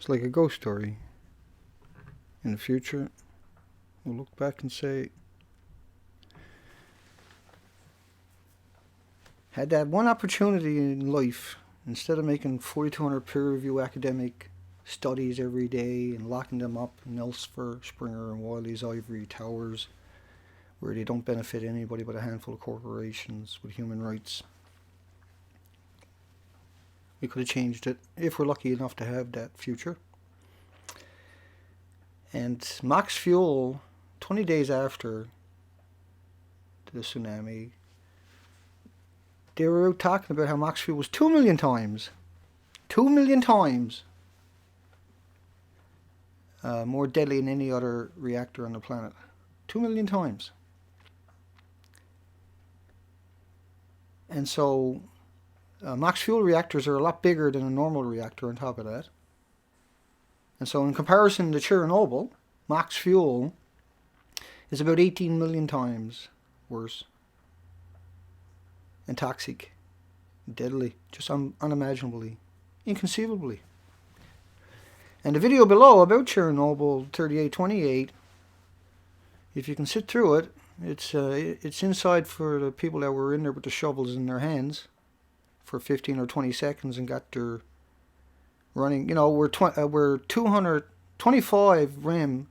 It's like a ghost story. In the future, we'll look back and say, had that one opportunity in life, instead of making 4,200 peer-review academic studies every day and locking them up in Elsevier, Springer, and Wiley's ivory towers, where they don't benefit anybody but a handful of corporations with human rights. We could have changed it if we're lucky enough to have that future. And Mox Fuel, 20 days after the tsunami, they were out talking about how Mox Fuel was 2 million times more deadly than any other reactor on the planet. 2 million times. And so Mox Fuel reactors are a lot bigger than a normal reactor on top of that. And so in comparison to Chernobyl, Mox Fuel is about 18 million times worse. And toxic. Deadly. Just unimaginably. Inconceivably. And the video below about Chernobyl 3828, if you can sit through it, it's inside for the people that were in there with the shovels in their hands for 15 or 20 seconds and got their running. You know, we're 225 rem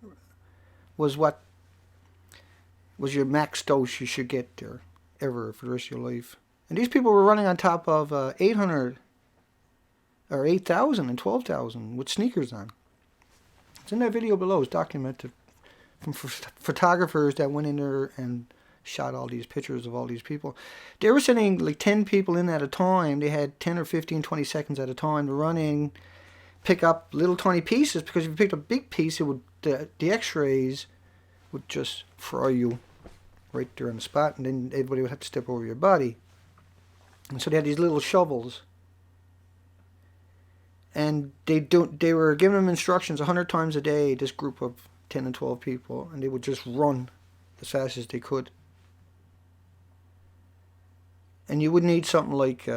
was what was your max dose you should get there ever for the rest of your life. And these people were running on top of 800 or 8,000 and 12,000 with sneakers on. It's in that video below. It's documented from photographers that went in there and shot all these pictures of all these people. They were sending like 10 people in at a time. They had 10 or 15, 20 seconds at a time to run in, pick up little tiny pieces, because if you picked up a big piece, it would the x-rays would just fry you right there on the spot, and then everybody would have to step over your body. And so they had these little shovels. And they were giving them instructions 100 times a day, this group of 10 and 12 people, and they would just run as fast as they could. And you would need something like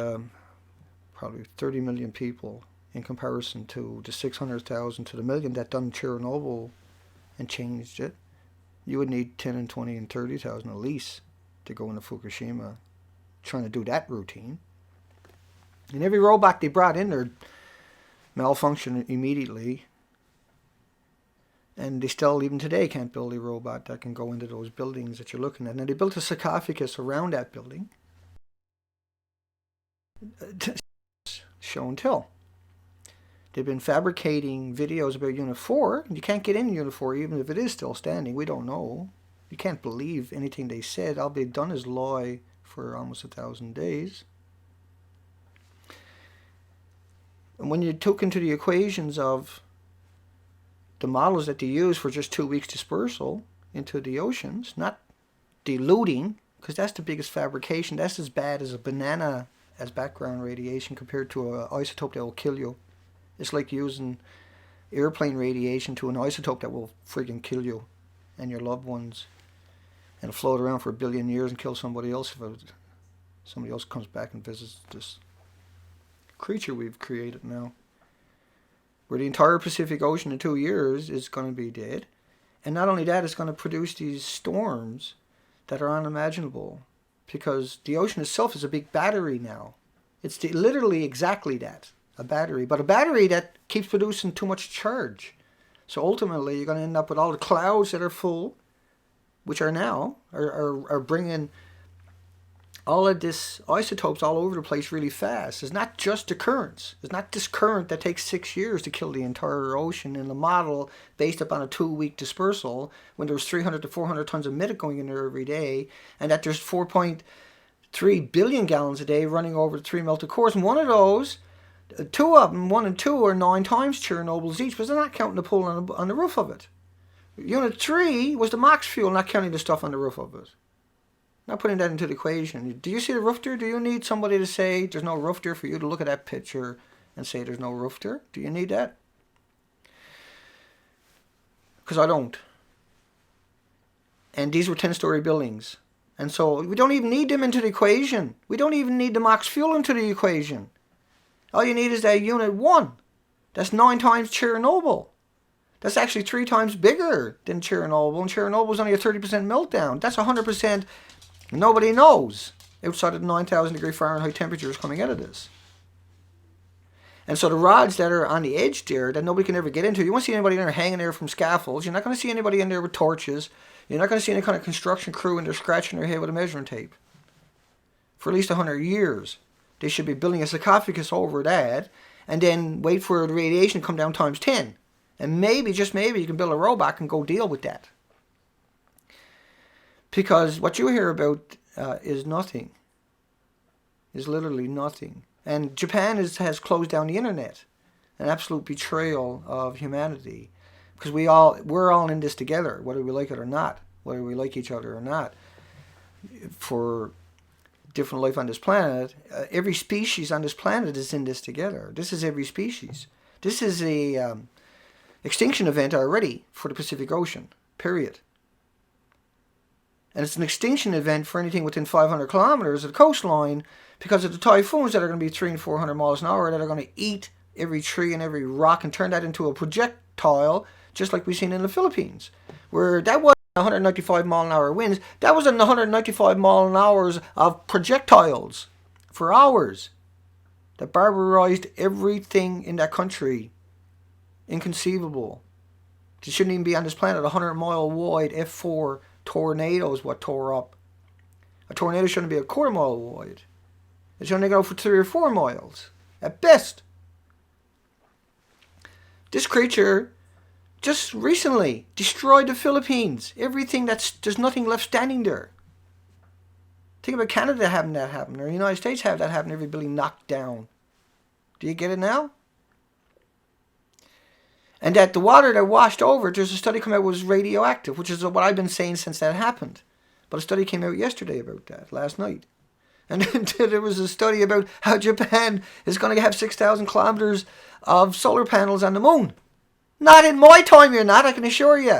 probably 30 million people in comparison to the 600,000 to the million that done Chernobyl and changed it. You would need 10 and 20 and 30,000 at least to go into Fukushima trying to do that routine. And every robot they brought in there malfunctioned immediately. And they still, even today, can't build a robot that can go into those buildings that you're looking at. Now, they built a sarcophagus around that building. Show and tell. They've been fabricating videos about Unit 4. You can't get in Unit 4 even if it is still standing. We don't know. You can't believe anything they said. All they've done is lie for almost 1,000 days. And when you took into the equations of the models that they use for just 2 weeks dispersal into the oceans, not diluting, because that's the biggest fabrication. That's as bad as a banana as background radiation compared to an isotope that will kill you. It's like using airplane radiation to an isotope that will friggin' kill you and your loved ones, and float around for 1 billion years and kill somebody else if somebody else comes back and visits this creature we've created now, where the entire Pacific Ocean in 2 years is going to be dead. And not only that, it's going to produce these storms that are unimaginable, because the ocean itself is a big battery now. It's literally exactly that, a battery, but a battery that keeps producing too much charge. So ultimately, you're going to end up with all the clouds that are full, which are now, are bringing all of this isotopes all over the place really fast. It's not just the currents. It's not this current that takes 6 years to kill the entire ocean in the model based upon a 2-week dispersal when there's 300 to 400 tons of mitt going in there every day, and that there's 4.3 billion gallons a day running over the 3 melted cores. And one of those, 2 of them, 1 and 2, are 9 times Chernobyl's each, but they're not counting the pool on the roof of it. Unit 3 was the Mox Fuel, not counting the stuff on the roof of it. Not putting that into the equation. Do you see the roof there? Do you need somebody to say there's no roof there for you to look at that picture and say there's no roof there? Do you need that? Because I don't. And these were 10-story buildings. And so we don't even need them into the equation. We don't even need the Mox Fuel into the equation. All you need is that Unit 1. That's 9 times Chernobyl. That's actually 3 times bigger than Chernobyl, and Chernobyl was only a 30% meltdown. That's 100% nobody knows outside of the 9,000 degree Fahrenheit temperatures coming out of this. And so the rods that are on the edge there that nobody can ever get into, you won't see anybody in there hanging there from scaffolds. You're not going to see anybody in there with torches. You're not going to see any kind of construction crew in there scratching their head with a measuring tape. For at least 100 years. They should be building a sarcophagus over that and then wait for the radiation to come down times 10. And maybe, just maybe, you can build a robot and go deal with that. Because what you hear about is nothing. Is literally nothing. And Japan has closed down the internet. An absolute betrayal of humanity. Because we're all in this together, whether we like it or not. Whether we like each other or not. For different life on this planet, every species on this planet is in this together. This is every species. This is a extinction event already for the Pacific Ocean, period. And it's an extinction event for anything within 500 kilometers of the coastline because of the typhoons that are going to be 300 and 400 miles an hour that are going to eat every tree and every rock and turn that into a projectile, just like we've seen in the Philippines, where that was 195 mile an hour winds. That was in the 195 mile an hour of projectiles for hours that barbarized everything in that country. Inconceivable. They shouldn't even be on this planet. 100-mile wide F4 tornadoes what tore up. A tornado shouldn't be a quarter mile wide. It should only go for 3 or 4 miles at best. This creature just recently destroyed the Philippines. Everything there's nothing left standing there. Think about Canada having that happen, or the United States have that happen, every building knocked down. Do you get it now? And that the water that washed over, there's a study come out was radioactive, which is what I've been saying since that happened. But a study came out yesterday about that, last night. And there was a study about how Japan is going to have 6,000 kilometers of solar panels on the moon. Not in my time, you're not, I can assure you.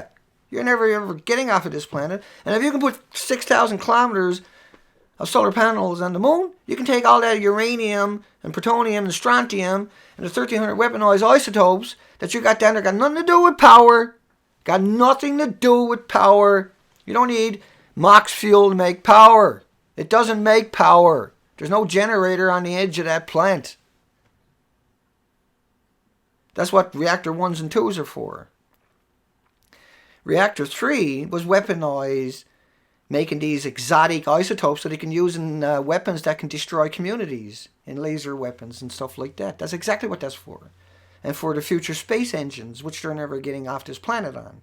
You're never ever getting off of this planet. And if you can put 6,000 kilometers of solar panels on the moon, you can take all that uranium and plutonium and strontium and the 1,300 weaponized isotopes that you got down there. Got nothing to do with power. Got nothing to do with power. You don't need Mox Fuel to make power. It doesn't make power. There's no generator on the edge of that plant. That's what reactor 1s and 2s are for. Reactor 3 was weaponized, making these exotic isotopes so they can use in weapons that can destroy communities, in laser weapons and stuff like that. That's exactly what that's for. And for the future space engines, which they're never getting off this planet on.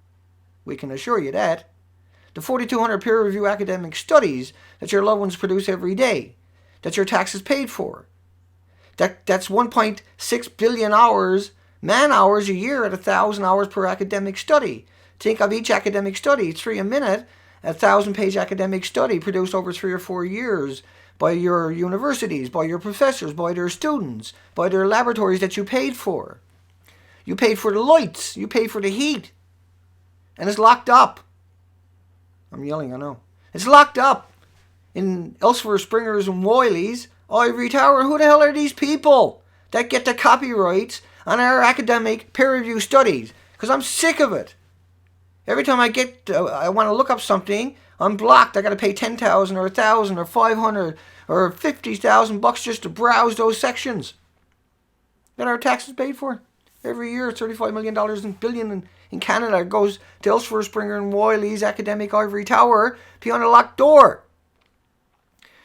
We can assure you that. The 4,200 peer-reviewed academic studies that your loved ones produce every day, that your taxes paid for. That's 1.6 billion hours, man-hours a year at 1,000 hours per academic study. Think of each academic study, 3 a minute, a 1,000-page academic study produced over 3 or 4 years by your universities, by your professors, by their students, by their laboratories that you paid for. You paid for the lights, you paid for the heat, and it's locked up. I'm yelling, I know. It's locked up in Elsewhere Springer's and Wiley's ivory tower. Who the hell are these people that get the copyrights on our academic peer-reviewed studies? Because I'm sick of it. Every time I want to look up something, I'm blocked. I got to pay 10,000 or 1,000 or 500 or 50,000 bucks just to browse those sections that our taxes paid for. Every year, $35 million and billion in Canada goes to Elsewhere Springer and Wiley's academic ivory tower behind a locked door.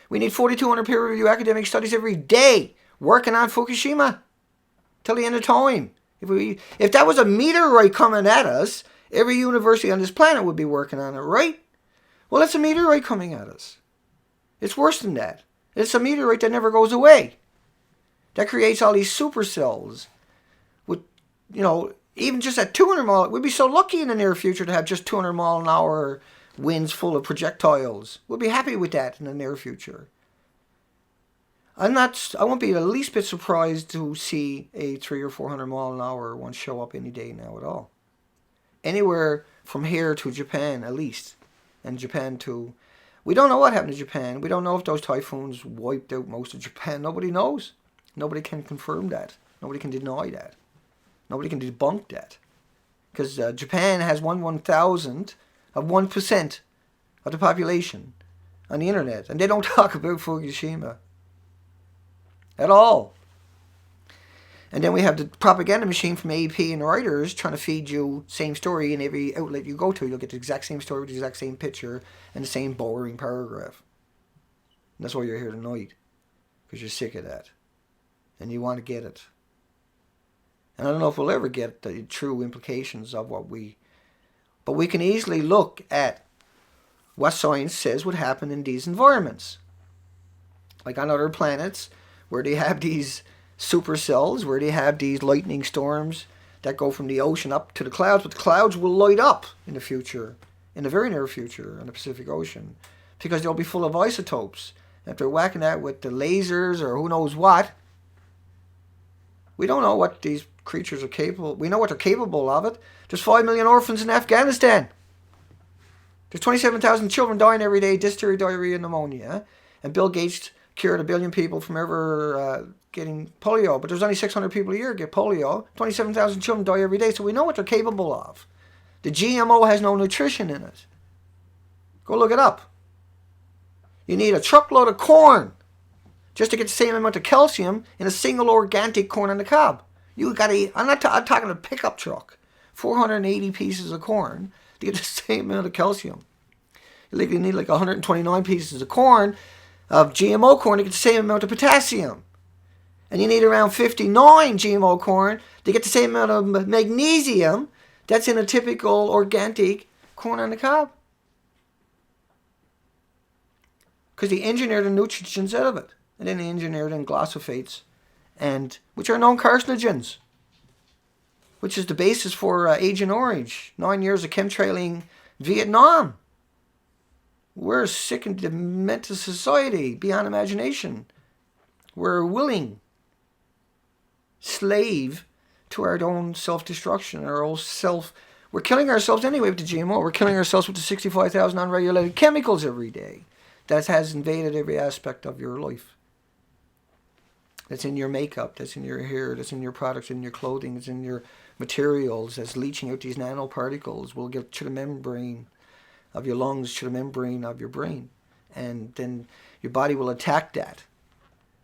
We need 4,200 peer-reviewed academic studies every day working on Fukushima till the end of time. If that was a meteorite coming at us, every university on this planet would be working on it, right? Well, it's a meteorite coming at us. It's worse than that. It's a meteorite that never goes away. That creates all these supercells. With, even just at 200 mile, we'd be so lucky in the near future to have just 200 mile an hour winds full of projectiles. We'll be happy with that in the near future. I won't be the least bit surprised to see a 300 or 400 mile an hour one show up any day now at all. Anywhere from here to Japan, at least. And Japan to... We don't know what happened to Japan. We don't know if those typhoons wiped out most of Japan. Nobody knows. Nobody can confirm that. Nobody can deny that. Nobody can debunk that. Because Japan has 1/1000 of 1% of the population on the internet. And they don't talk about Fukushima at all. And then we have the propaganda machine from AP and Reuters trying to feed you same story in every outlet you go to. You'll get the exact same story with the exact same picture and the same boring paragraph. And that's why you're here tonight. Because you're sick of that. And you want to get it. And I don't know if we'll ever get the true implications of what we... But we can easily look at what science says would happen in these environments. Like on other planets where they have these supercells, where they have these lightning storms that go from the ocean up to the clouds, but the clouds will light up in the future, in the very near future, in the Pacific Ocean, because they'll be full of isotopes. And if they're whacking that with the lasers or who knows what, we don't know what these creatures are capable. We know what they're capable of it. There's 5 million orphans in Afghanistan. There's 27,000 children dying every day, dysentery, diarrhea, pneumonia. And Bill Gates cured 1 billion people from ever getting polio. But there's only 600 people a year get polio. 27,000 children die every day. So we know what they're capable of. The GMO has no nutrition in it. Go look it up. You need a truckload of corn just to get the same amount of calcium in a single organic corn on the cob. You got to eat. I'm talking a pickup truck. 480 pieces of corn to get the same amount of calcium. You literally need like 129 pieces of corn, of GMO corn, to get the same amount of potassium. And you need around 59 GMO corn to get the same amount of magnesium that's in a typical organic corn on the cob. Because they engineered the nutrients out of it. And then they engineered in glyphosates, and which are known carcinogens, which is the basis for Agent Orange. 9 years of chemtrailing Vietnam. We're a sick and demented society beyond imagination. We're a willing slave to our own self-destruction, our own self. We're killing ourselves anyway with the GMO. We're killing ourselves with the 65,000 unregulated chemicals every day. That has invaded every aspect of your life. That's in your makeup, that's in your hair, that's in your products, in your clothing, it's in your materials, that's leaching out these nanoparticles. Will get to the membrane of your lungs, to the membrane of your brain. And then your body will attack that.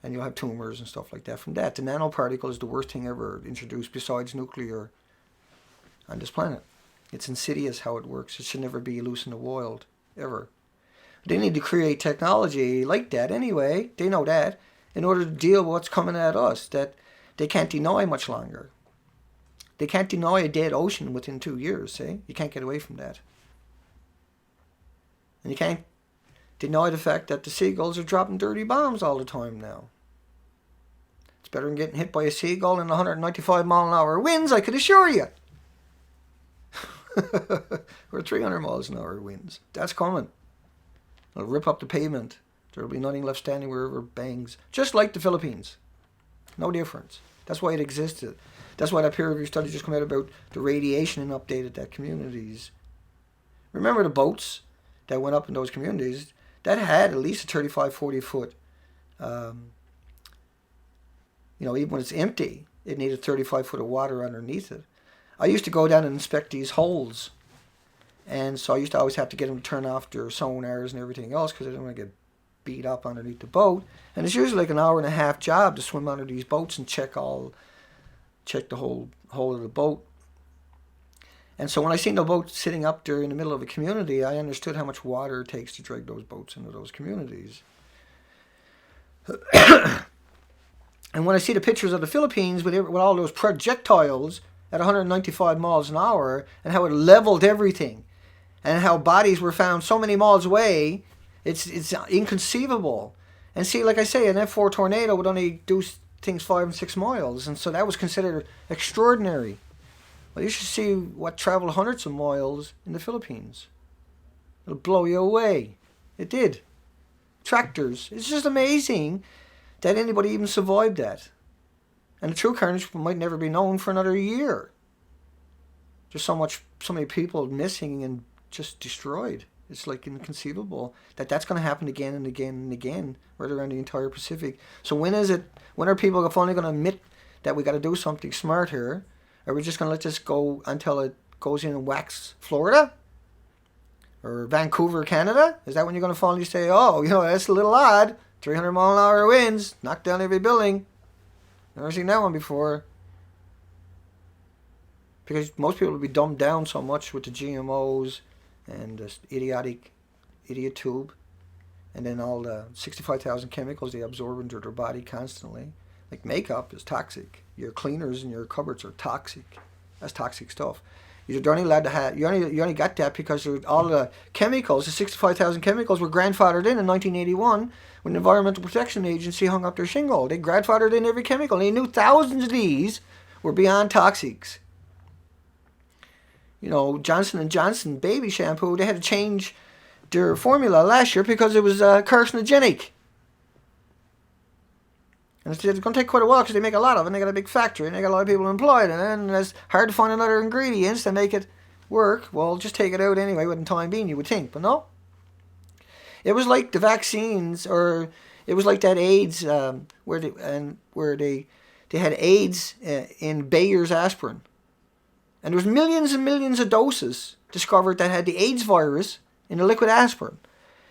And you'll have tumors and stuff like that from that. The nanoparticle is the worst thing ever introduced besides nuclear on this planet. It's insidious how it works. It should never be loose in the wild, ever. They need to create technology like that anyway. They know that. In order to deal with what's coming at us, that they can't deny much longer. They can't deny a dead ocean within 2 years, see? You can't get away from that. And you can't deny the fact that the seagulls are dropping dirty bombs all the time now. It's better than getting hit by a seagull in 195 mile an hour winds, I could assure you. Or 300 miles an hour winds. That's coming. It'll rip up the pavement. There'll be nothing left standing wherever it bangs. Just like the Philippines. No difference. That's why it existed. That's why that peer review study just came out about the radiation and updated that communities. Remember the boats that went up in those communities? That had at least a 35, 40 foot, even when it's empty, it needed 35 foot of water underneath it. I used to go down and inspect these holes. And so I used to always have to get them to turn off their sonars and everything else because I didn't want to get beat up underneath the boat. And it's usually like an hour and a half job to swim under these boats and check the whole hull of the boat. And so when I seen the boat sitting up there in the middle of a community, I understood how much water it takes to drag those boats into those communities. And when I see the pictures of the Philippines with all those projectiles at 195 miles an hour and how it leveled everything and how bodies were found so many miles away, it's inconceivable. And see, like I say, an F4 tornado would only do things 5 and 6 miles, and so that was considered extraordinary. Well, you should see what traveled hundreds of miles in the Philippines. It'll blow you away. It did. Tractors. It's just amazing that anybody even survived that. And the true carnage might never be known for another year. There's so many people missing and just destroyed. It's like inconceivable that that's going to happen again and again and again right around the entire Pacific. So when are people finally going to admit that we got to do something smart here? Are we just going to let this go until it goes in and whacks Florida? Or Vancouver, Canada? Is that when you're going to finally say, oh, that's a little odd. 300-mile-an-hour winds, knock down every building. Never seen that one before. Because most people will be dumbed down so much with the GMOs and this idiot tube. And then all the 65,000 chemicals they absorb into their body constantly. Like makeup is toxic. Your cleaners in your cupboards are toxic. That's toxic stuff. You're only allowed to have. You only got that because all the chemicals, the 65,000 chemicals, were grandfathered in 1981 when the Environmental Protection Agency hung up their shingle. They grandfathered in every chemical. They knew thousands of these were beyond toxics. Johnson & Johnson baby shampoo, they had to change their formula last year because it was carcinogenic. And it's going to take quite a while because they make a lot of it, and they got a big factory, and they got a lot of people employed, and then it's hard to find another ingredients to make it work. Well, just take it out anyway within time being, you would think, but no. It was like the vaccines, or it was like that AIDS, where they had AIDS in Bayer's aspirin. And there was millions and millions of doses discovered that had the AIDS virus in the liquid aspirin.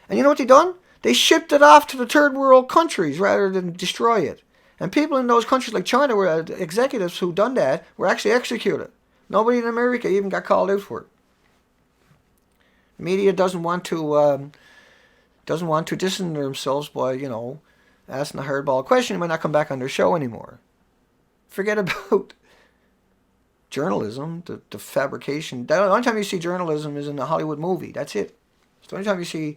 And you know what they done? They shipped it off to the third world countries rather than destroy it. And people in those countries like China, where executives who done that, were actually executed. Nobody in America even got called out for it. The media doesn't want to distance themselves by, asking a hardball question. They might not come back on their show anymore. Forget about journalism, the fabrication. The only time you see journalism is in a Hollywood movie. That's it. It's the only time you see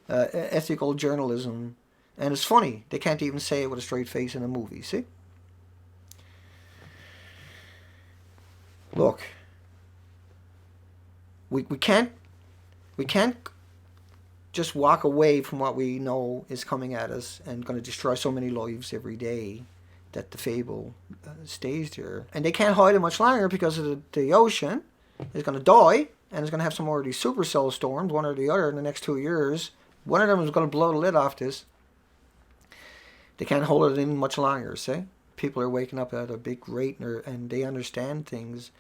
ethical journalism. And it's funny. They can't even say it with a straight face in a movie. See? Look. We can't just walk away from what we know is coming at us and going to destroy so many lives every day that the fable stays there. And they can't hide it much longer because of the ocean is going to die, and it's going to have some more of these supercell storms, one or the other, in the next 2 years. One of them is going to blow the lid off this. They can't hold it in much longer, see? People are waking up at a big rate, and they understand things.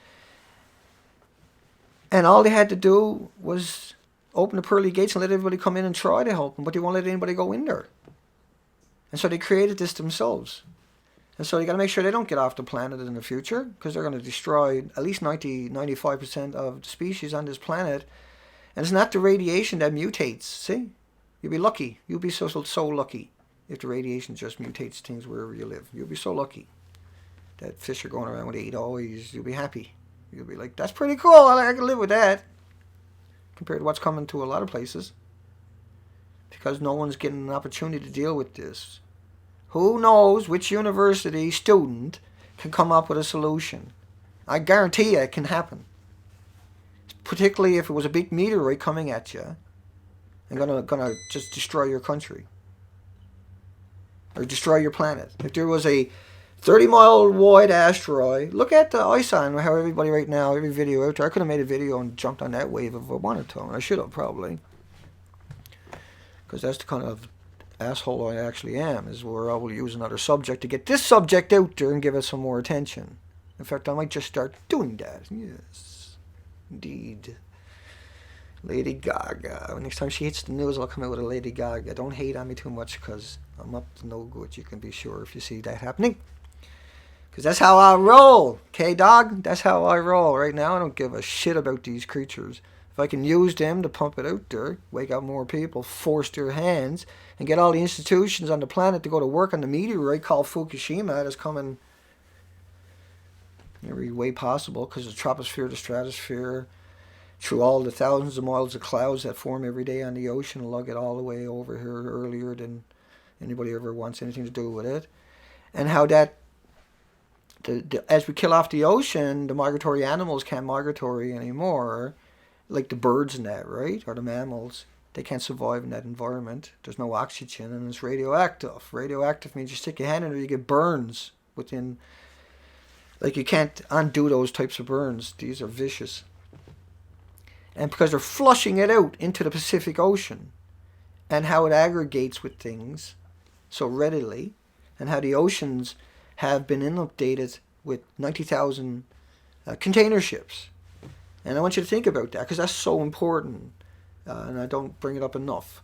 And all they had to do was open the pearly gates and let everybody come in and try to help them, but they won't let anybody go in there. And so they created this themselves. And so you got to make sure they don't get off the planet in the future, because they're going to destroy at least 95% of the species on this planet. And it's not the radiation that mutates, see? You'll be lucky. You'll be so lucky if the radiation just mutates things wherever you live. You'll be so lucky that fish are going around with 8 eyes. You'll be happy. You'll be like, that's pretty cool. I can live with that. Compared to what's coming to a lot of places. Because no one's getting an opportunity to deal with this. Who knows which university student can come up with a solution? I guarantee you it can happen. Particularly if it was a big meteorite coming at you and gonna just destroy your country. Or destroy your planet. If there was a 30-mile wide asteroid, look at the ice on how everybody right now, every video out there. I could have made a video and jumped on that wave if I wanted to. And I should have probably. Because that's the kind of asshole I actually am, is where I will use another subject to get this subject out there and give it some more attention. In fact, I might just start doing that. Yes, indeed. Lady Gaga. Next time she hits the news, I'll come out with a Lady Gaga. Don't hate on me too much, because I'm up to no good. You can be sure if you see that happening. Because that's how I roll. Okay, dog? That's how I roll. Right now, I don't give a shit about these creatures. If I can use them to pump it out there, wake up more people, force their hands, and get all the institutions on the planet to go to work on the meteorite called Fukushima that's coming every way possible, because the troposphere, the stratosphere, through all the thousands of miles of clouds that form every day on the ocean, lug it all the way over here earlier than anybody ever wants anything to do with it. And how that, as we kill off the ocean, the migratory animals can't migratory anymore, like the birds and that, right? Or the mammals. They can't survive in that environment. There's no oxygen, and it's radioactive. Radioactive means you stick your hand in it, you get burns within. Like, you can't undo those types of burns. These are vicious. And because they're flushing it out into the Pacific Ocean, and how it aggregates with things so readily, and how the oceans have been inundated with 90,000 container ships. And I want you to think about that because that's so important, and I don't bring it up enough,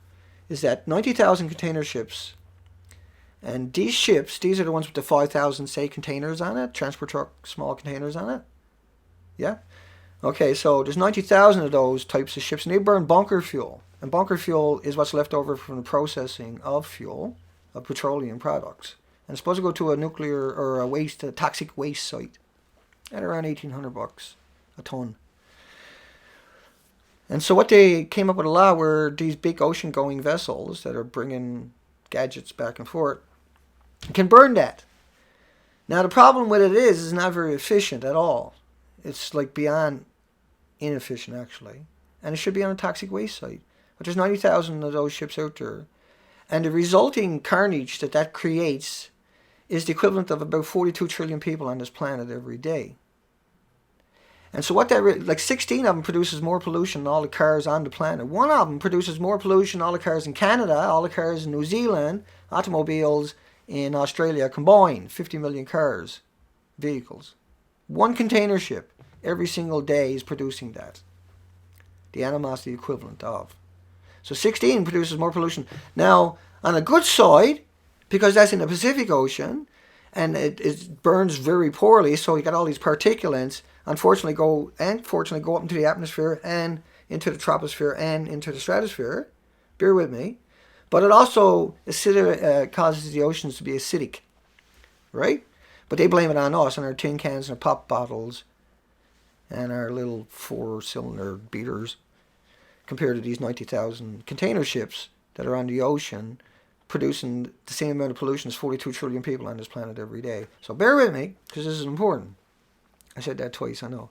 is that 90,000 container ships, and these ships, these are the ones with the 5,000, say, containers on it, transport truck, small containers on it. Yeah? Okay, so there's 90,000 of those types of ships, and they burn bunker fuel. And bunker fuel is what's left over from the processing of fuel, of petroleum products. And it's supposed to go to a nuclear or a toxic waste site at around $1,800 a ton. And so what they came up with a law were these big ocean-going vessels that are bringing gadgets back and forth can burn that. Now the problem with it is it's not very efficient at all. It's like beyond inefficient actually. And it should be on a toxic waste site. But there's 90,000 of those ships out there. And the resulting carnage that creates is the equivalent of about 42 trillion people on this planet every day. And so what like 16 of them produces more pollution than all the cars on the planet. One of them produces more pollution than all the cars in Canada, all the cars in New Zealand, automobiles in Australia combined. 50 million cars, vehicles. One container ship every single day is producing that. The animosity equivalent of. So 16 produces more pollution. Now, on a good side, because that's in the Pacific Ocean, and it burns very poorly, so you got all these particulates, unfortunately go up into the atmosphere and into the troposphere and into the stratosphere. Bear with me. But it also causes the oceans to be acidic, right? But they blame it on us and our tin cans and our pop bottles and our little 4-cylinder beaters compared to these 90,000 container ships that are on the ocean producing the same amount of pollution as 42 trillion people on this planet every day. So bear with me, because this is important. I said that twice, I know.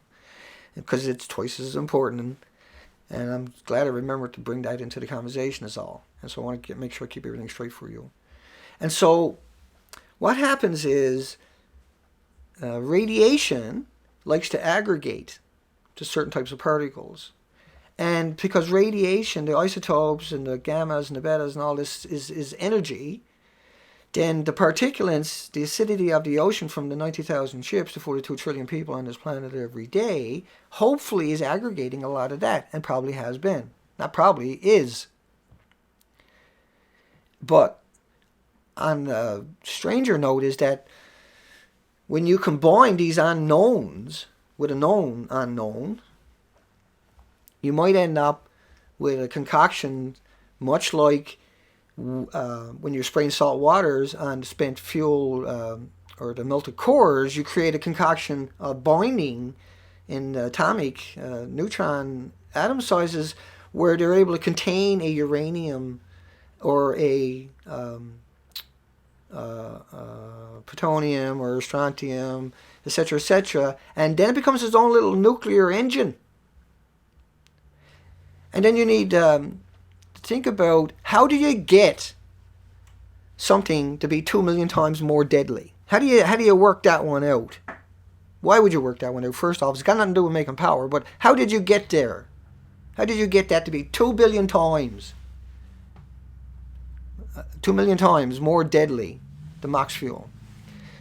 Because it's twice as important, and I'm glad I remembered to bring that into the conversation is all. And so I want to make sure I keep everything straight for you. And so what happens is radiation likes to aggregate to certain types of particles. And because radiation, the isotopes and the gammas and the betas and all this is energy, then the particulates, the acidity of the ocean from the 90,000 ships to 42 trillion people on this planet every day, hopefully is aggregating a lot of that, and probably has been. Not probably, is. But on a stranger note is that when you combine these unknowns with a known unknown, you might end up with a concoction much like when you're spraying salt waters on spent fuel or the melted cores, you create a concoction of binding in atomic neutron atom sizes where they're able to contain a uranium or a plutonium or strontium, etc., and then it becomes its own little nuclear engine. And then you need to think about, how do you get something to be 2 million times more deadly? How do you work that one out? Why would you work that one out? First off, it's got nothing to do with making power, but how did you get there? How did you get that to be 2 billion times, 2 million times more deadly, the Mox Fuel?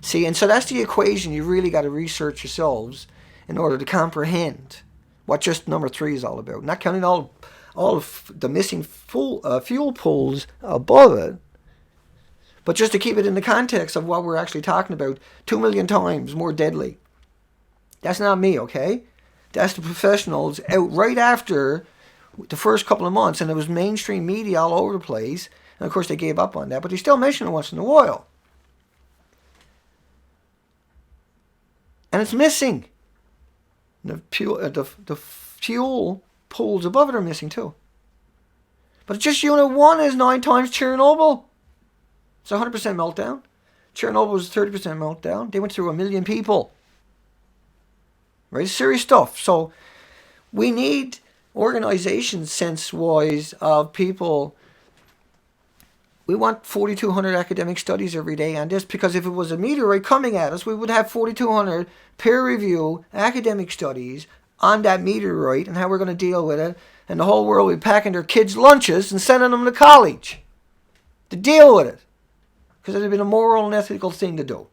See, and so that's the equation you really got to research yourselves in order to comprehend what just number 3 is all about. Not counting all of the missing fuel pools above it, but just to keep it in the context of what we're actually talking about, 2 million times more deadly. That's not me, okay? That's the professionals out right after the first couple of months, and it was mainstream media all over the place, and of course they gave up on that, but they still mention it once in a while. And it's missing. The fuel pools above it are missing too. But just unit 1 is 9 times Chernobyl. It's 100% meltdown. Chernobyl was 30% meltdown. They went through 1 million people. Right? Serious stuff. So we need organizations, sense-wise, of people. We want 4,200 academic studies every day on this, because if it was a meteorite coming at us, we would have 4,200 peer-review academic studies on that meteorite and how we're going to deal with it, and the whole world will be packing their kids' lunches and sending them to college to deal with it, because it would have been a moral and ethical thing to do.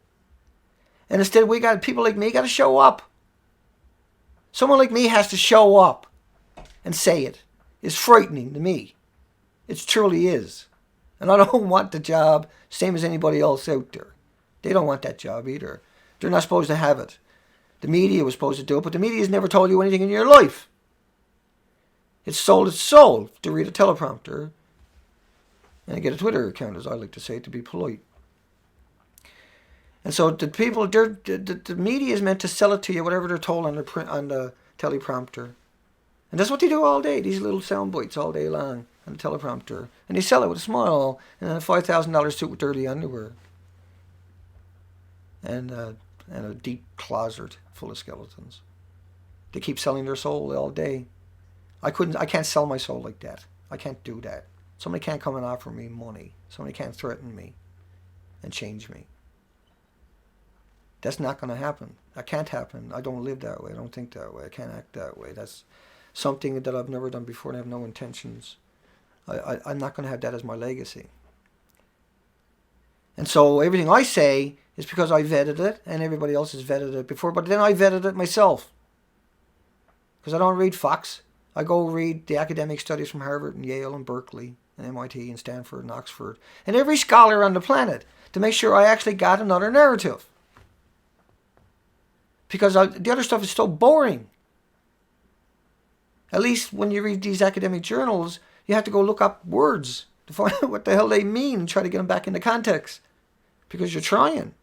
And instead, we got people like me got to show up Someone like me has to show up and say it. It's frightening to me. It truly is. And I don't want the job, same as anybody else out there. They don't want that job either. They're not supposed to have it. The media was supposed to do it, but the media's never told you anything in your life. It's sold to read a teleprompter and get a Twitter account, as I like to say, to be polite. And so the people, the media is meant to sell it to you, whatever they're told on the teleprompter. And that's what they do all day, these little sound bites all day long on the teleprompter. And they sell it with a smile and a $5,000 suit with dirty underwear. And a deep closet full of skeletons. They keep selling their soul all day. I can't sell my soul like that. I can't do that. Somebody can't come and offer me money. Somebody can't threaten me and change me. That's not going to happen. That can't happen. I don't live that way. I don't think that way. I can't act that way. That's something that I've never done before and I have no intentions. I'm not going to have that as my legacy. And so everything I say is because I vetted it and everybody else has vetted it before, but then I vetted it myself. Because I don't read Fox. I go read the academic studies from Harvard and Yale and Berkeley and MIT and Stanford and Oxford and every scholar on the planet to make sure I actually got another narrative. Because the other stuff is so boring. At least when you read these academic journals, you have to go look up words to find out what the hell they mean and try to get them back into context. Because you're trying.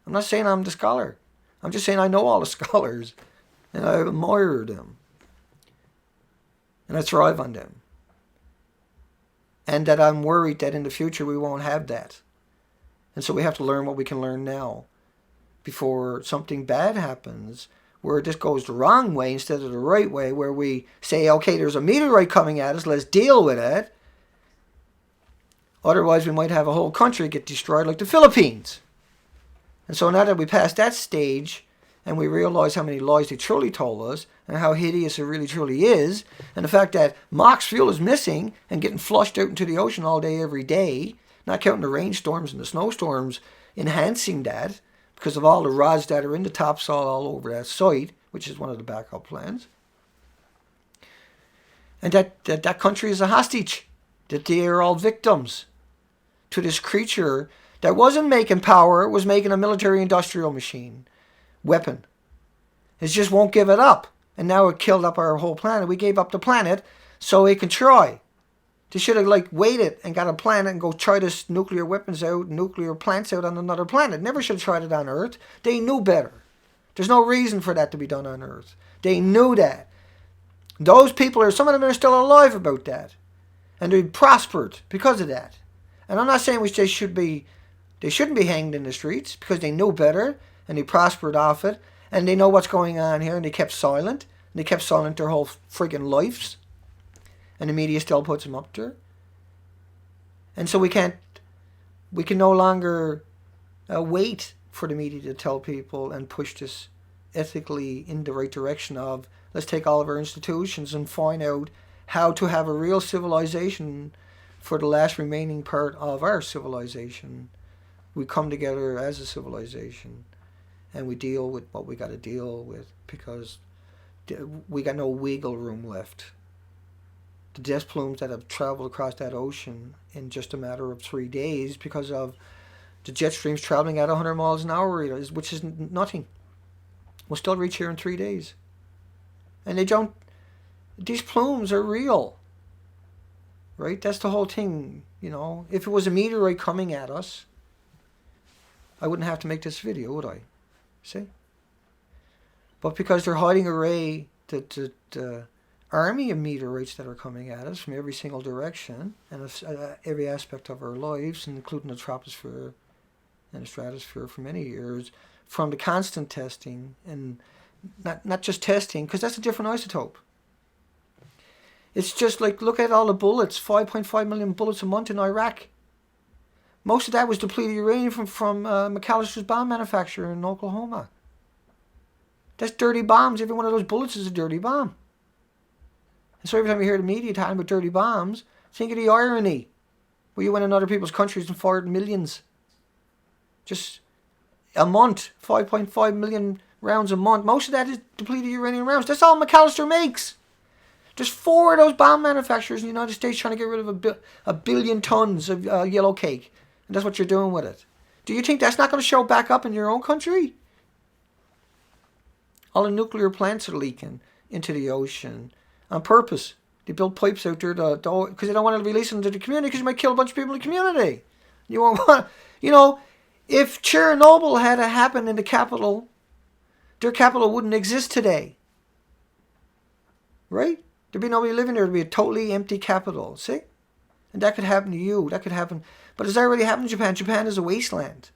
I'm not saying I'm the scholar. I'm just saying I know all the scholars. And I admire them. And I thrive on them. And that I'm worried that in the future we won't have that. And so we have to learn what we can learn now. Before something bad happens, where this goes the wrong way instead of the right way, where we say, okay, there's a meteorite coming at us, let's deal with it. Otherwise, we might have a whole country get destroyed like the Philippines. And so now that we passed that stage, and we realize how many lies they truly told us, and how hideous it really truly is, and the fact that Mox Fuel is missing and getting flushed out into the ocean all day, every day, not counting the rainstorms and the snowstorms, enhancing that, because of all the rods that are in the topsoil all over that site, which is one of the backup plans. And that country is a hostage, that they are all victims to this creature that wasn't making power, it was making a military-industrial machine, weapon. It just won't give it up. And now it killed up our whole planet. We gave up the planet so it could try. They should have waited and got a planet and go try this nuclear weapons out, nuclear plants out on another planet. Never should have tried it on Earth. They knew better. There's no reason for that to be done on Earth. They knew that. Those people some of them are still alive about that. And they prospered because of that. And I'm not saying they shouldn't be hanged in the streets because they knew better and they prospered off it and they know what's going on here and they kept silent. And they kept silent their whole friggin' lives. And the media still puts them up there. And so we can no longer wait for the media to tell people and push this ethically in the right direction of let's take all of our institutions and find out how to have a real civilization for the last remaining part of our civilization. We come together as a civilization and we deal with what we got to deal with because we got no wiggle room left. The death plumes that have traveled across that ocean in just a matter of 3 days because of the jet streams traveling at 100 miles an hour, which is nothing. We'll still reach here in 3 days. And these plumes are real. Right? That's the whole thing, If it was a meteorite coming at us, I wouldn't have to make this video, would I? See? But because they're hiding array the army of meteorites that are coming at us from every single direction and every aspect of our lives, including the troposphere and the stratosphere for many years, from the constant testing and not just testing, because that's a different isotope. It's just look at all the bullets, 5.5 million bullets a month in Iraq. Most of that was depleted uranium from McAllister's bomb manufacturer in Oklahoma. That's dirty bombs. Every one of those bullets is a dirty bomb. And so every time you hear the media talking about dirty bombs, think of the irony. Where you went in other people's countries and fired millions. Just a month, 5.5 million rounds a month. Most of that is depleted uranium rounds. That's all McAllister makes. There's 4 of those bomb manufacturers in the United States trying to get rid of a billion tons of yellow cake. And that's what you're doing with it. Do you think that's not going to show back up in your own country? All the nuclear plants are leaking into the ocean on purpose. They build pipes out there because they don't want to release them to the community because you might kill a bunch of people in the community. You won't want, if Chernobyl had happened in the capital, their capital wouldn't exist today. Right? There'd be nobody living there. It'd be a totally empty capital. See? And that could happen to you. That could happen. But it's already happened in Japan. Japan is a wasteland.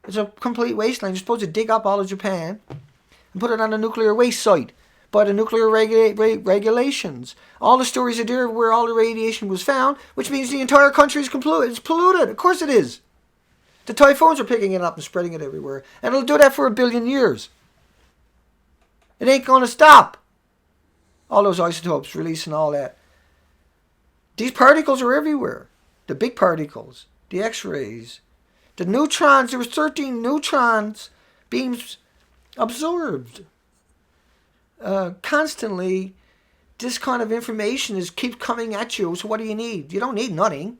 It's a complete wasteland. You're supposed to dig up all of Japan and put it on a nuclear waste site by the nuclear regulations. All the stories are there where all the radiation was found, which means the entire country is polluted. It's polluted. Of course it is. The typhoons are picking it up and spreading it everywhere. And it'll do that for 1 billion years. It ain't going to stop. All those isotopes releasing all that. These particles are everywhere. The big particles, the X-rays, the neutrons. There was 13 neutrons beams absorbed. Constantly, this kind of information keeps coming at you. So what do you need? You don't need nothing.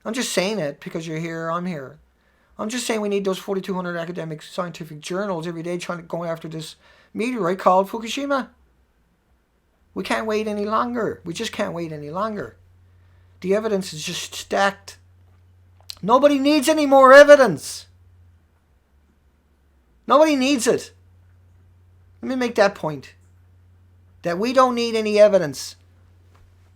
I'm just saying it because you're here, I'm here. I'm just saying we need those 4,200 academic scientific journals every day trying to go after this meteorite called Fukushima. We can't wait any longer. We just can't wait any longer. The evidence is just stacked. Nobody needs any more evidence. Nobody needs it. Let me make that point. That we don't need any evidence.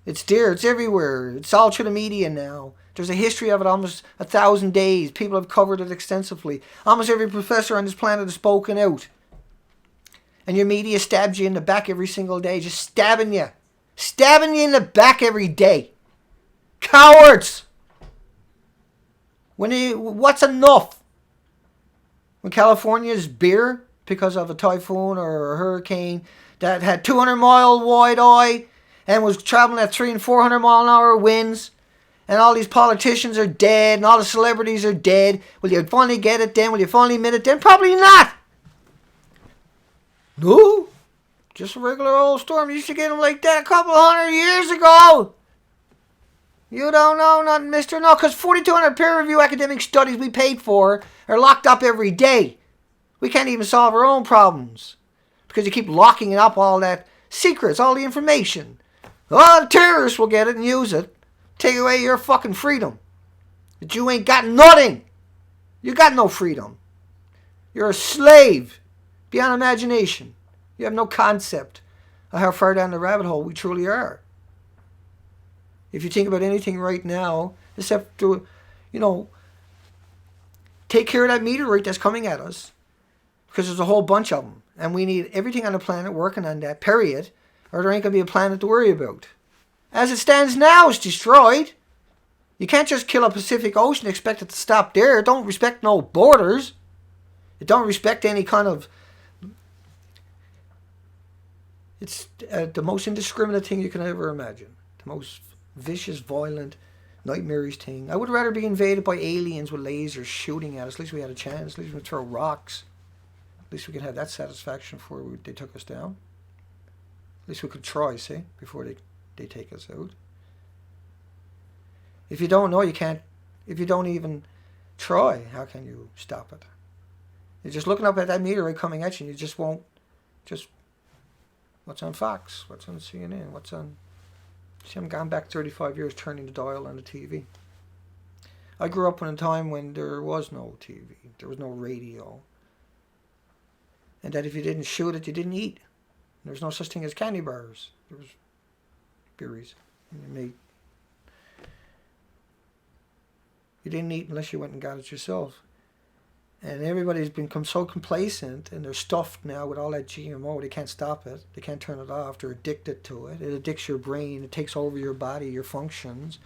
It's there. It's everywhere. It's all through the media now. There's a history of it almost 1,000 days. People have covered it extensively. Almost every professor on this planet has spoken out. And your media stabs you in the back every single day. Just stabbing you. Stabbing you in the back every day. Cowards! What's enough? When California's bare because of a typhoon or a hurricane that had 200-mile wide eye and was traveling at 300 and 400 mile an hour winds, and all these politicians are dead and all the celebrities are dead. Will you finally get it then? Will you finally admit it then? Probably not! No, just a regular old storm. You used to get them like that a couple 100 years ago. You don't know nothing, mister. No, because 4,200 peer-reviewed academic studies we paid for are locked up every day. We can't even solve our own problems because you keep locking it up, all that secrets, all the information. Oh, the terrorists will get it and use it. Take away your fucking freedom. But you ain't got nothing. You got no freedom. You're a slave beyond imagination. You have no concept of how far down the rabbit hole we truly are. If you think about anything right now, except to, take care of that meteorite that's coming at us, because there's a whole bunch of them, and we need everything on the planet working on that, period, or there ain't going to be a planet to worry about. As it stands now, it's destroyed. You can't just kill a Pacific Ocean and expect it to stop there. It don't respect no borders. It don't respect any kind of... It's the most indiscriminate thing you can ever imagine. The most vicious, violent, nightmarish thing. I would rather be invaded by aliens with lasers shooting at us. At least we had a chance. At least we could throw rocks. At least we could have that satisfaction before they took us down. At least we could try, see, before they take us out. If you don't know, you can't. If you don't even try, how can you stop it? You're just looking up at that meteorite coming at you, and you just won't. Just what's on Fox? What's on CNN? What's on? See, I'm gone back 35 years turning the dial on the TV. I grew up in a time when there was no TV. There was no radio. And that if you didn't shoot it, you didn't eat. There was no such thing as candy bars. There was berries. And you didn't eat unless you went and got it yourself. And everybody's become so complacent, and they're stuffed now with all that GMO. They can't stop it. They can't turn it off. They're addicted to it. It addicts your brain. It takes over your body, your functions.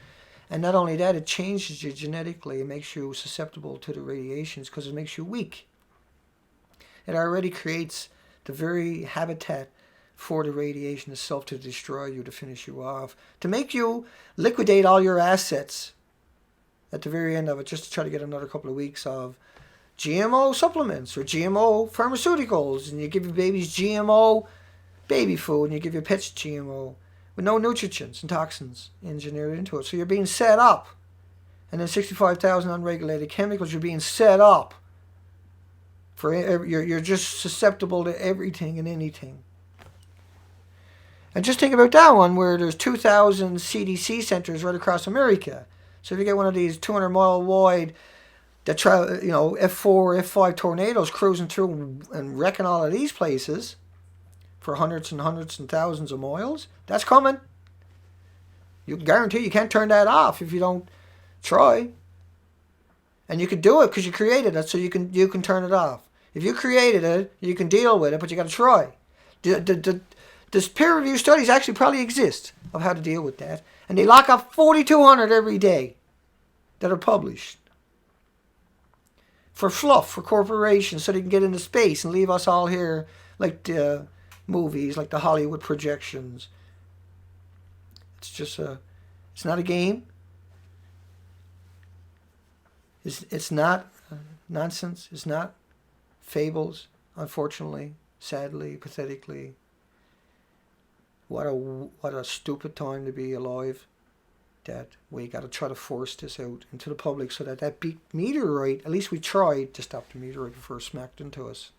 And not only that, it changes you genetically. It makes you susceptible to the radiations because it makes you weak. It already creates the very habitat for the radiation itself to destroy you, to finish you off, to make you liquidate all your assets at the very end of it, just to try to get another couple of weeks of GMO supplements or GMO pharmaceuticals, and you give your babies GMO baby food, and you give your pets GMO with no nutrients and toxins engineered into it. So you're being set up. And then 65,000 unregulated chemicals, you're being set up for you're just susceptible to everything and anything. And just think about that one, where there's 2,000 CDC centers right across America. So if you get one of these 200-mile wide, that F4, F5 tornadoes cruising through and wrecking all of these places for hundreds and hundreds and thousands of miles, that's coming. You can guarantee you can't turn that off if you don't try. And you can do it because you created it, so you can turn it off. If you created it, you can deal with it, but you got to try. This peer review studies actually probably exist of how to deal with that, and they lock up 4,200 every day that are published for fluff, for corporations, so they can get into space and leave us all here like the movies, like the Hollywood projections. It's just it's not a game. It's not nonsense. It's not fables, unfortunately, sadly, pathetically. What a stupid time to be alive, that we got to try to force this out into the public so that big meteorite, at least we tried to stop the meteorite before it smacked into us.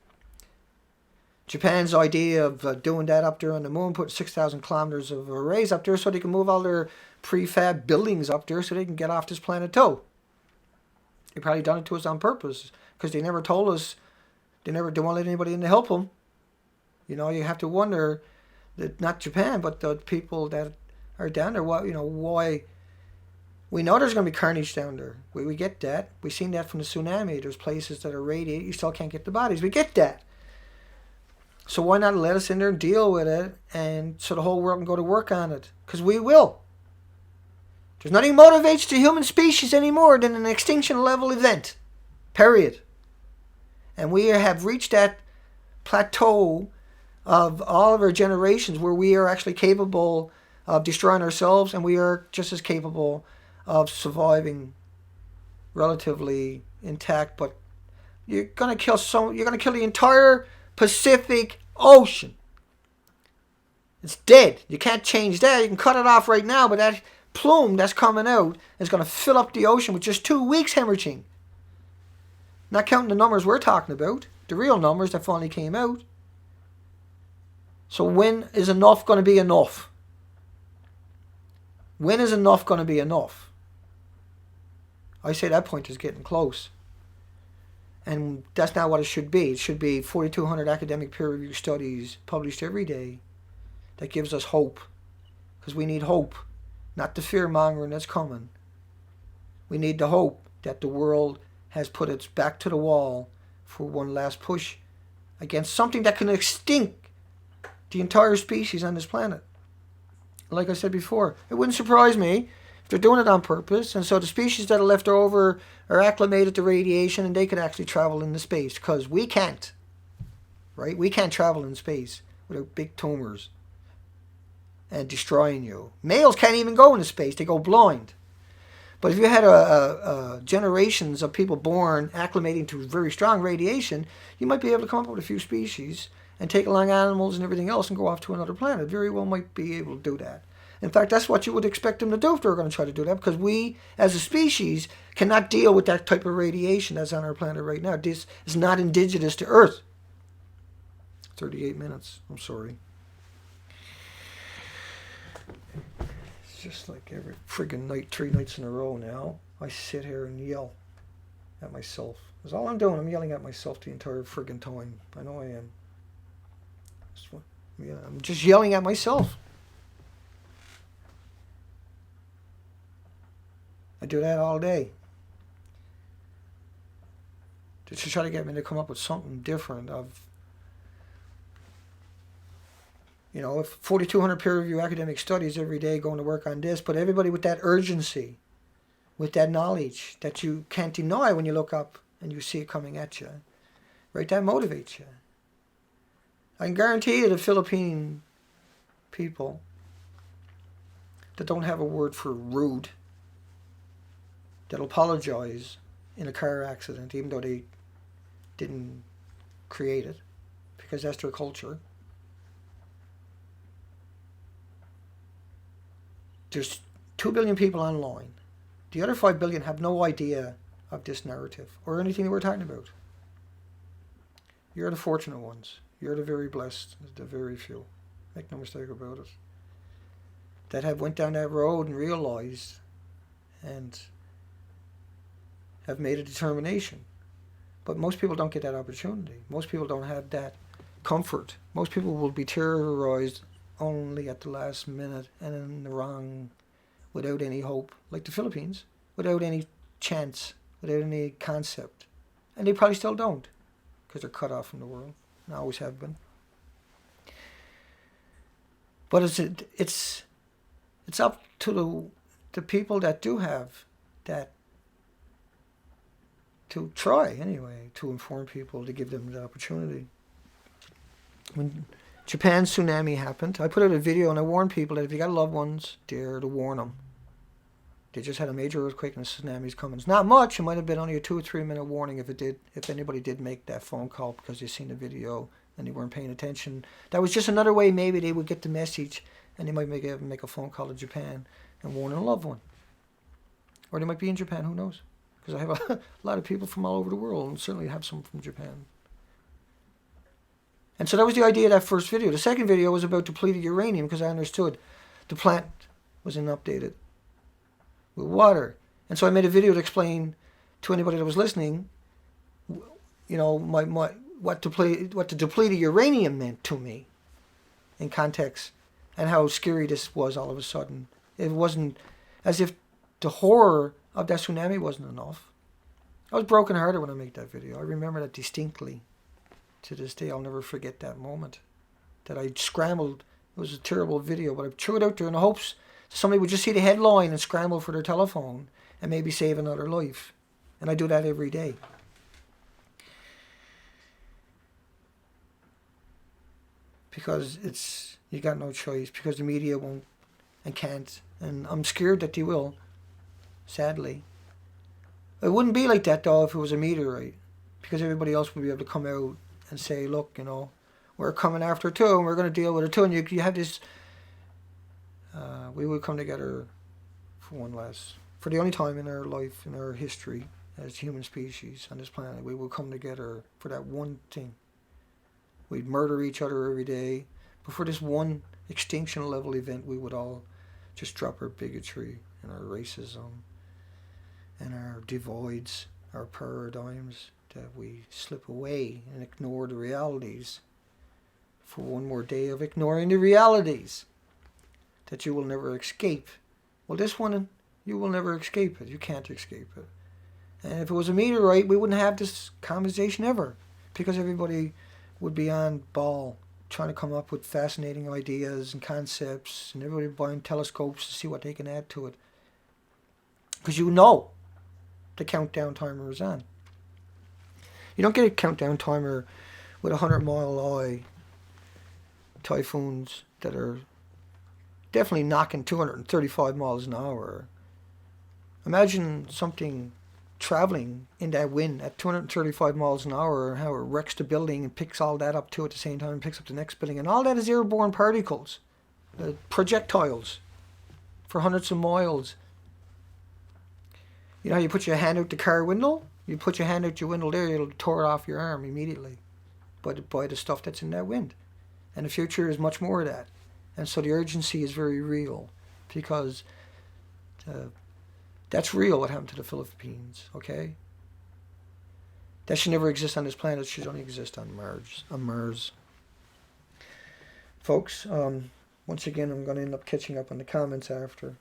Japan's idea of doing that up there on the moon, putting 6,000 kilometers of arrays up there so they can move all their prefab buildings up there so they can get off this planet too. They probably done it to us on purpose because they never told us, they never don't let anybody in to help them. You know, you have to wonder that not Japan, but the people that are down there, why. We know there's going to be carnage down there. We get that. We've seen that from the tsunami. There's places that are radiated. You still can't get the bodies. We get that. So why not let us in there and deal with it, and so the whole world can go to work on it? Because we will. There's nothing motivates the human species anymore than an extinction level event. Period. And we have reached that plateau of all of our generations where we are actually capable of destroying ourselves, and we are just as capable of surviving relatively intact. But you're gonna kill the entire Pacific Ocean. It's dead. You can't change that. You can cut it off right now, but that plume that's coming out is going to fill up the ocean with just 2 weeks hemorrhaging. Not counting the numbers we're talking about, the real numbers that finally came out. So when is enough going to be enough? When is enough going to be enough? I say that point is getting close. And that's not what it should be. It should be 4,200 academic peer-reviewed studies published every day that gives us hope. Because we need hope, not the fear-mongering that's coming. We need the hope that the world has put its back to the wall for one last push against something that can extinct the entire species on this planet. Like I said before, it wouldn't surprise me if they're doing it on purpose, and so the species that are left over are acclimated to radiation and they could actually travel into space, because we can't. Right? We can't travel in space without big tumors and destroying you. Males can't even go into space. They go blind. But if you had generations of people born acclimating to very strong radiation, you might be able to come up with a few species and take along animals and everything else and go off to another planet. Very well might be able to do that. In fact, that's what you would expect them to do if they were going to try to do that, because we, as a species, cannot deal with that type of radiation that's on our planet right now. This is not indigenous to Earth. 38 minutes. I'm sorry. It's just like every friggin' night, 3 nights in a row now, I sit here and yell at myself. That's all I'm doing. I'm yelling at myself the entire friggin' time. I know I am. I'm just yelling at myself. I do that all day. Just to try to get me to come up with something different of, if 4,200 peer-reviewed academic studies every day going to work on this, but everybody with that urgency, with that knowledge that you can't deny when you look up and you see it coming at you, right? That motivates you. I can guarantee you the Philippine people that don't have a word for rude, that'll apologize in a car accident, even though they didn't create it, because that's their culture. There's 2 billion people online. The other 5 billion have no idea of this narrative or anything that we're talking about. You're the fortunate ones. You're the very blessed, the very few. Make no mistake about it. That have went down that road and realized and have made a determination. But most people don't get that opportunity. Most people don't have that comfort. Most people will be terrorized only at the last minute and in the wrong, without any hope, like the Philippines, without any chance, without any concept. And they probably still don't, because they're cut off from the world, and always have been. But it's up to the people that do have that to try anyway, to inform people, to give them the opportunity. When Japan's tsunami happened, I put out a video and I warned people that if you got loved ones, dare to warn them. They just had a major earthquake and a tsunami's coming. It's not much. It might have been only a 2 or 3 minute warning if anybody did make that phone call because they seen the video and they weren't paying attention. That was just another way maybe they would get the message, and they might make a phone call to Japan and warn a loved one. Or they might be in Japan, who knows? Because I have a lot of people from all over the world, and certainly have some from Japan. And so that was the idea of that first video. The second video was about depleted uranium, because I understood the plant wasn't updated with water. And so I made a video to explain to anybody that was listening, you know, what the depleted uranium meant to me in context, and how scary this was all of a sudden. It wasn't as if the horror of that tsunami wasn't enough. I was brokenhearted when I made that video. I remember that distinctly. To this day, I'll never forget that moment. That I scrambled. It was a terrible video, but I threw it out there in the hopes somebody would just see the headline and scramble for their telephone and maybe save another life. And I do that every day. Because you got no choice. Because the media won't and can't. And I'm scared that they will. Sadly. It wouldn't be like that though if it was a meteorite, because everybody else would be able to come out and say, look, you know, we're coming after it too, and we're going to deal with it too. And you have this, we would come together for the only time in our life, in our history as human species on this planet, we would come together for that one thing. We'd murder each other every day, but for this one extinction level event, we would all just drop our bigotry and our racism and our divides, our paradigms, that we slip away and ignore the realities for one more day of ignoring the realities that you will never escape. Well, this one, you will never escape it. You can't escape it. And if it was a meteorite, we wouldn't have this conversation ever, because everybody would be on ball trying to come up with fascinating ideas and concepts, and everybody buying telescopes to see what they can add to it. Because you know the countdown timer is on. You don't get a countdown timer with 100-mile-high typhoons that are definitely knocking 235 miles an hour. Imagine something traveling in that wind at 235 miles an hour, and how it wrecks the building and picks all that up too at the same time, and picks up the next building. And all that is airborne particles, projectiles for hundreds of miles. You know how you put your hand out the car window? You put your hand out your window there, it'll tear off your arm immediately by the stuff that's in that wind. And the future is much more of that. And so the urgency is very real, because that's real what happened to the Philippines, okay? That should never exist on this planet. It should only exist on Mars. Folks, once again, I'm going to end up catching up on the comments after.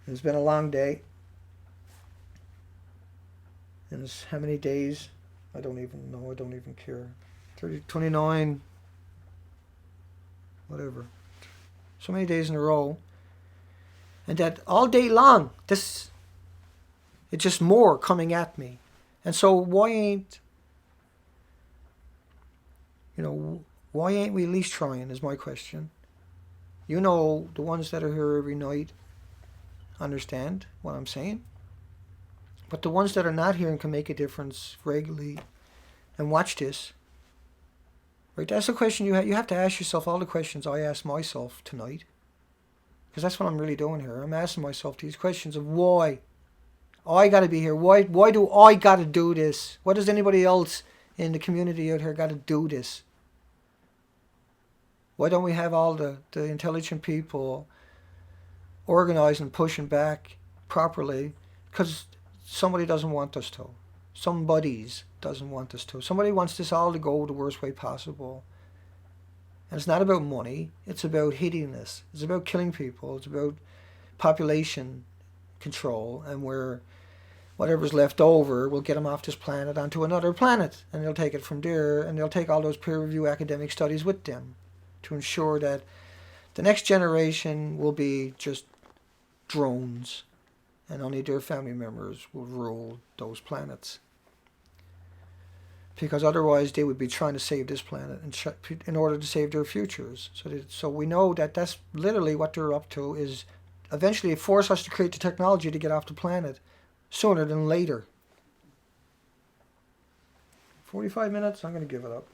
It's been a long day. And it's how many days? I don't even know. I don't even care. 30, 29, whatever. So many days in a row. And that all day long, it's just more coming at me. And so why ain't we at least trying, is my question. You know, the ones that are here every night understand what I'm saying. But the ones that are not here and can make a difference regularly and watch this, right? That's the question you have to ask yourself. All the questions I asked myself tonight, because that's what I'm really doing here. I'm asking myself these questions of why. I got to be here. Why do I got to do this? Why does anybody else in the community out here got to do this? Why don't we have all the intelligent people organizing and pushing back properly? Because somebody doesn't want us to. Somebody's doesn't want us to. Somebody wants this all to go the worst way possible. And it's not about money. It's about hideousness. It's about killing people. It's about population control, and where whatever's left over will get them off this planet onto another planet, and they'll take it from there, and they'll take all those peer-reviewed academic studies with them to ensure that the next generation will be just drones, and only their family members will rule those planets. Because otherwise they would be trying to save this planet in order to save their futures. So we know that that's literally what they're up to, is eventually force us to create the technology to get off the planet sooner than later. 45 minutes, I'm going to give it up.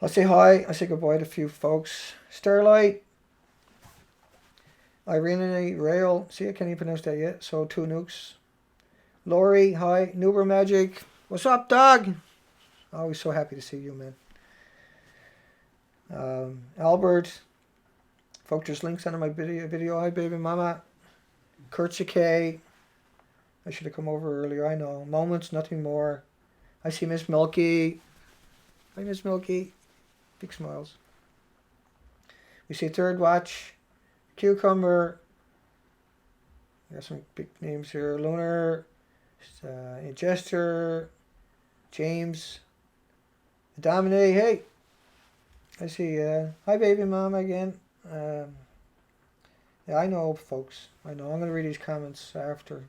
I'll say hi, I say goodbye to a few folks. Starlight, Irene, Rail, see, I can't even pronounce that yet, so 2 nukes. Lori, hi. Nuber Magic, what's up, dog? Always so happy to see you, man. Albert, folks, there's links under my video. Hi, baby mama. Kurtza K. I should have come over earlier, I know. Moments, nothing more. I see Miss Milky. Hi, Miss Milky. Big smiles. We see Third Watch. Cucumber. We got some big names here. Lunar. Jester. James. Dominic. Hey. I see. Hi, baby mama again. Yeah, I know, folks. I know. I'm going to read these comments after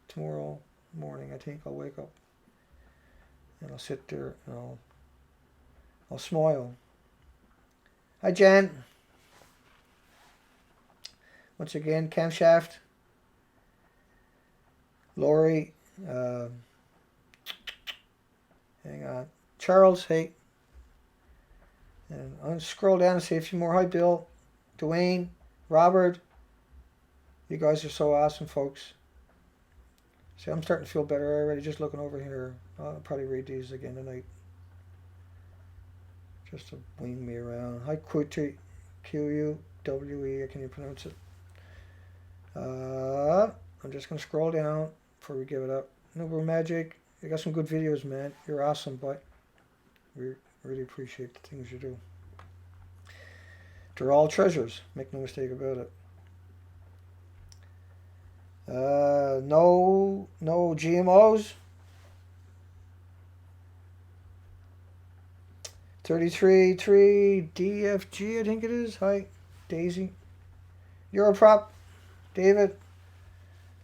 tomorrow morning. I think I'll wake up and I'll sit there and I'll smile. Hi, Jen. Once again, Camshaft. Lori. Hang on. Charles, hey. And I'm going to scroll down and see a few more. Hi, Bill. Dwayne. Robert. You guys are so awesome, folks. See, I'm starting to feel better already just looking over here. I'll probably read these again tonight, just to wing me around. Hi, Quitty, Q-U-W-E, I can't even pronounce it. I'm just going to scroll down before we give it up. Nuber Magic, you got some good videos, man. You're awesome, but we really appreciate the things you do. They're all treasures, make no mistake about it. No GMOs. 33.3 DFG, I think it is. Hi, Daisy. Europrop, David.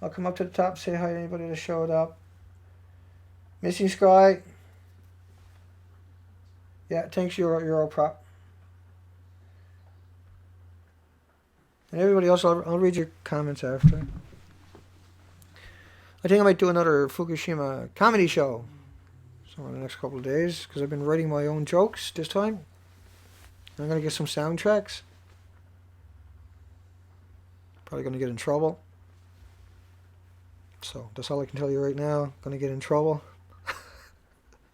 I'll come up to the top, say hi to anybody that showed up. Missing Sky. Yeah, thanks, Europrop. And everybody else, I'll read your comments after. I think I might do another Fukushima comedy show somewhere in the next couple of days, because I've been writing my own jokes this time. I'm going to get some soundtracks. Probably going to get in trouble. So that's all I can tell you right now. Going to get in trouble. I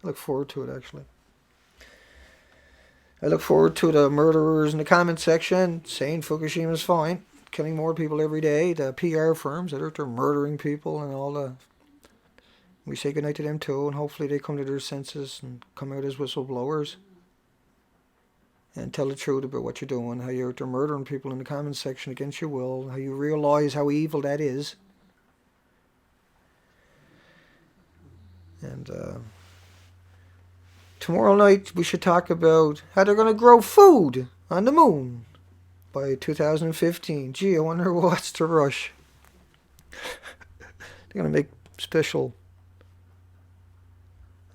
look forward to it, actually. I look forward to the murderers in the comment section saying Fukushima's fine, killing more people every day. The PR firms that are out there murdering people and all the... We say goodnight to them too, and hopefully they come to their senses and come out as whistleblowers and tell the truth about what you're doing, how you're out there murdering people in the comment section against your will, how you realize how evil that is. And tomorrow night we should talk about how they're going to grow food on the moon by 2015. Gee, I wonder what's the rush. They're going to make special...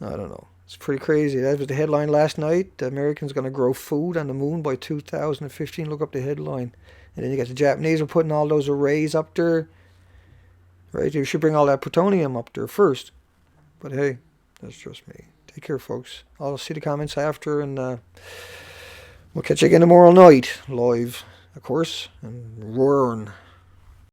I don't know. It's pretty crazy. That was the headline last night. The Americans going to grow food on the moon by 2015. Look up the headline. And then you got the Japanese are putting all those arrays up there. Right? You should bring all that plutonium up there first. But hey, that's just me. Take care, folks. I'll see the comments after, and we'll catch you again tomorrow night, live, of course, and roaring.